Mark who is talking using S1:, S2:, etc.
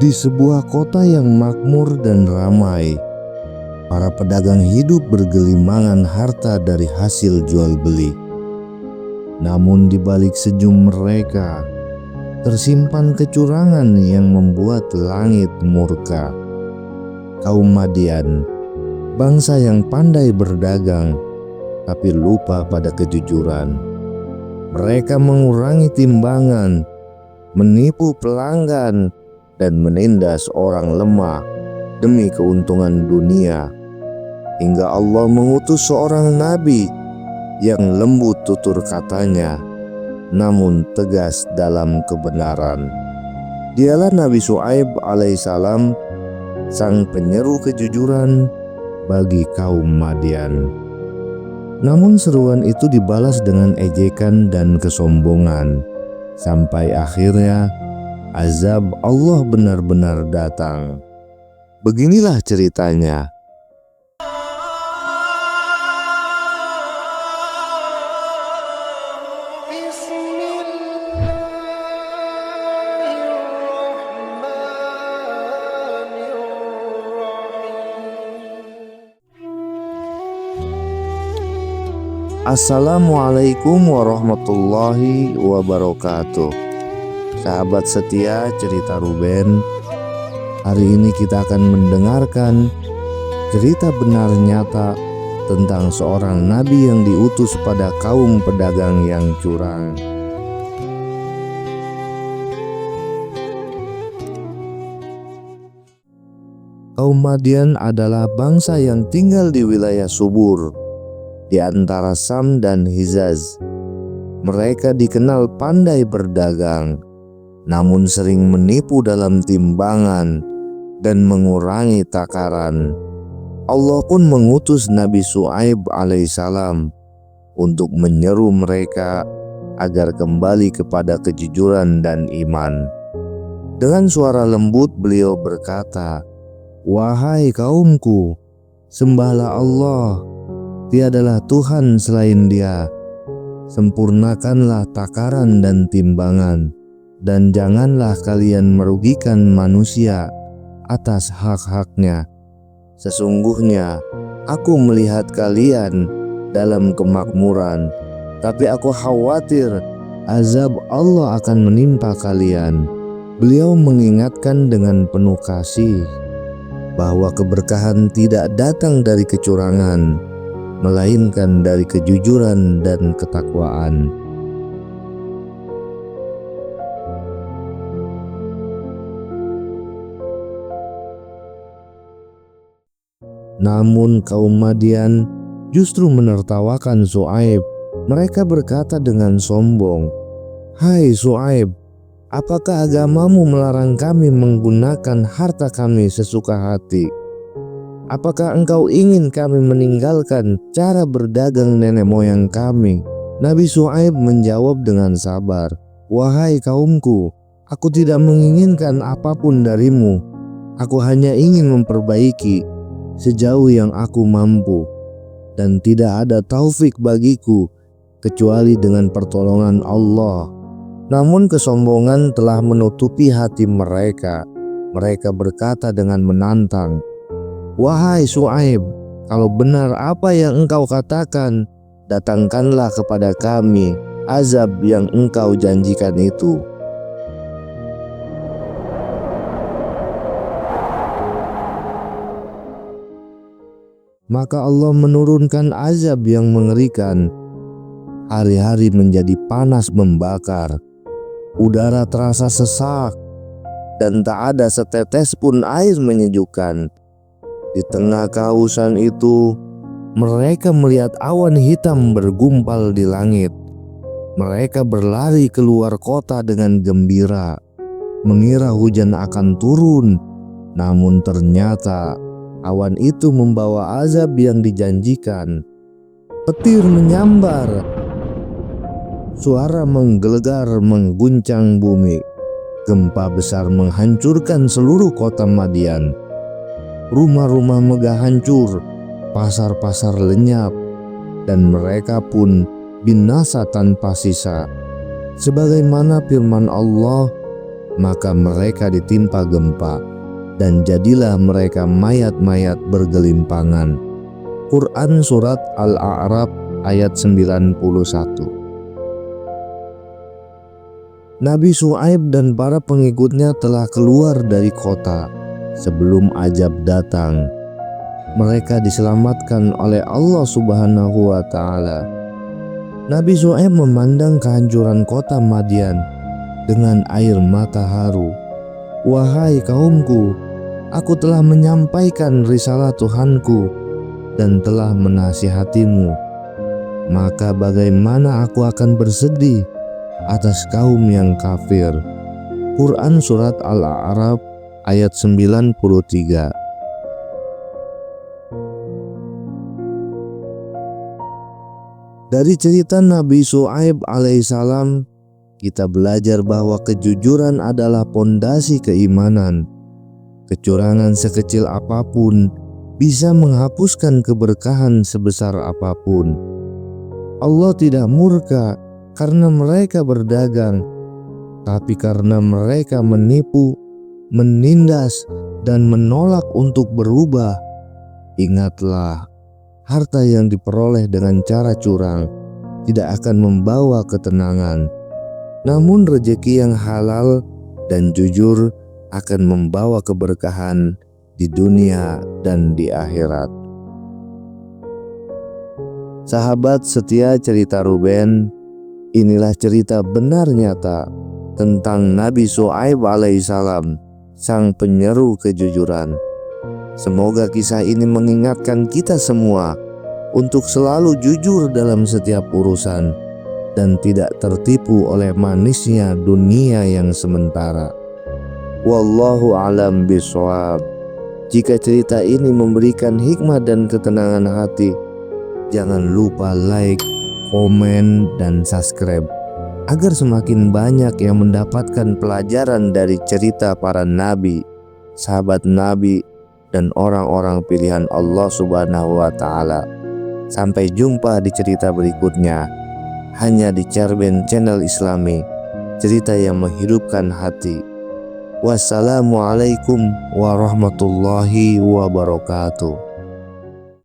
S1: Di sebuah kota yang makmur dan ramai, para pedagang hidup bergelimangan harta dari hasil jual beli. Namun di balik senyum mereka, tersimpan kecurangan yang membuat langit murka. Kaum Madian, bangsa yang pandai berdagang, tapi lupa pada kejujuran. Mereka mengurangi timbangan, menipu pelanggan, dan menindas orang lemah demi keuntungan dunia. Hingga Allah mengutus seorang nabi yang lembut tutur katanya, namun tegas dalam kebenaran. Dialah Nabi Syuaib alaihissalam, sang penyeru kejujuran bagi kaum Madian. Namun seruan itu dibalas dengan ejekan dan kesombongan, sampai akhirnya azab Allah benar-benar datang. Beginilah ceritanya. Assalamualaikum warahmatullahi wabarakatuh. Sahabat setia cerita Ruben, hari ini kita akan mendengarkan cerita benar nyata tentang seorang nabi yang diutus pada kaum pedagang yang curang. Kaum Madian adalah bangsa yang tinggal di wilayah subur di antara Sam dan Hijaz. Mereka dikenal pandai berdagang, namun sering menipu dalam timbangan dan mengurangi takaran. Allah pun mengutus Nabi Syuaib alaihissalam untuk menyeru mereka agar kembali kepada kejujuran dan iman. Dengan suara lembut beliau berkata, "Wahai kaumku, sembahlah Allah, tiadalah Tuhan selain Dia. Sempurnakanlah takaran dan timbangan, dan janganlah kalian merugikan manusia atas hak-haknya. Sesungguhnya aku melihat kalian dalam kemakmuran, tapi aku khawatir azab Allah akan menimpa kalian." Beliau mengingatkan dengan penuh kasih bahwa keberkahan tidak datang dari kecurangan, melainkan dari kejujuran dan ketakwaan. Namun kaum Madian justru menertawakan Syuaib. Mereka berkata dengan sombong, "Hai Syuaib, apakah agamamu melarang kami menggunakan harta kami sesuka hati? Apakah engkau ingin kami meninggalkan cara berdagang nenek moyang kami?" Nabi Syuaib menjawab dengan sabar, "Wahai kaumku, aku tidak menginginkan apapun darimu. Aku hanya ingin memperbaiki sejauh yang aku mampu, dan tidak ada taufik bagiku kecuali dengan pertolongan Allah." Namun kesombongan telah menutupi hati mereka. Mereka berkata dengan menantang, "Wahai Syuaib, kalau benar apa yang engkau katakan, datangkanlah kepada kami azab yang engkau janjikan itu." Maka Allah menurunkan azab yang mengerikan. Hari-hari menjadi panas membakar. Udara terasa sesak dan tak ada setetes pun air menyejukkan. Di tengah kehausan itu, mereka melihat awan hitam bergumpal di langit. Mereka berlari keluar kota dengan gembira, mengira hujan akan turun. Namun ternyata awan itu membawa azab yang dijanjikan. Petir menyambar, suara menggelegar mengguncang bumi. Gempa besar menghancurkan seluruh kota Madian. Rumah-rumah megah hancur, pasar-pasar lenyap, dan mereka pun binasa tanpa sisa. Sebagaimana firman Allah, maka mereka ditimpa gempa, dan jadilah mereka mayat-mayat bergelimpangan. Quran Surat Al-A'raf ayat 91. Nabi Syuaib dan para pengikutnya telah keluar dari kota sebelum azab datang. Mereka diselamatkan oleh Allah Subhanahu wa Ta'ala. Nabi Syuaib memandang kehancuran kota Madian dengan air mata haru. "Wahai kaumku, aku telah menyampaikan risalah Tuhanku dan telah menasihatimu. Maka bagaimana aku akan bersedih atas kaum yang kafir." Quran Surat Al-A'raf ayat 93. Dari cerita Nabi Syuaib alaihissalam, kita belajar bahwa kejujuran adalah pondasi keimanan. Kecurangan sekecil apapun bisa menghapuskan keberkahan sebesar apapun. Allah tidak murka karena mereka berdagang, tapi karena mereka menipu, menindas, dan menolak untuk berubah. Ingatlah, harta yang diperoleh dengan cara curang tidak akan membawa ketenangan. Namun rezeki yang halal dan jujur akan membawa keberkahan di dunia dan di akhirat. Sahabat setia cerita Ruben, inilah cerita benar nyata tentang Nabi Syuaib alaihissalam, sang penyeru kejujuran. Semoga kisah ini mengingatkan kita semua untuk selalu jujur dalam setiap urusan dan tidak tertipu oleh manisnya dunia yang sementara. Wallahu a'lam bishawab. Jika cerita ini memberikan hikmah dan ketenangan hati, jangan lupa like, komen, dan subscribe agar semakin banyak yang mendapatkan pelajaran dari cerita para nabi, sahabat nabi, dan orang-orang pilihan Allah Subhanahu wa Ta'ala. Sampai jumpa di cerita berikutnya, hanya di Cerben Channel Islami, cerita yang menghidupkan hati. Wassalamualaikum warahmatullahi wabarakatuh.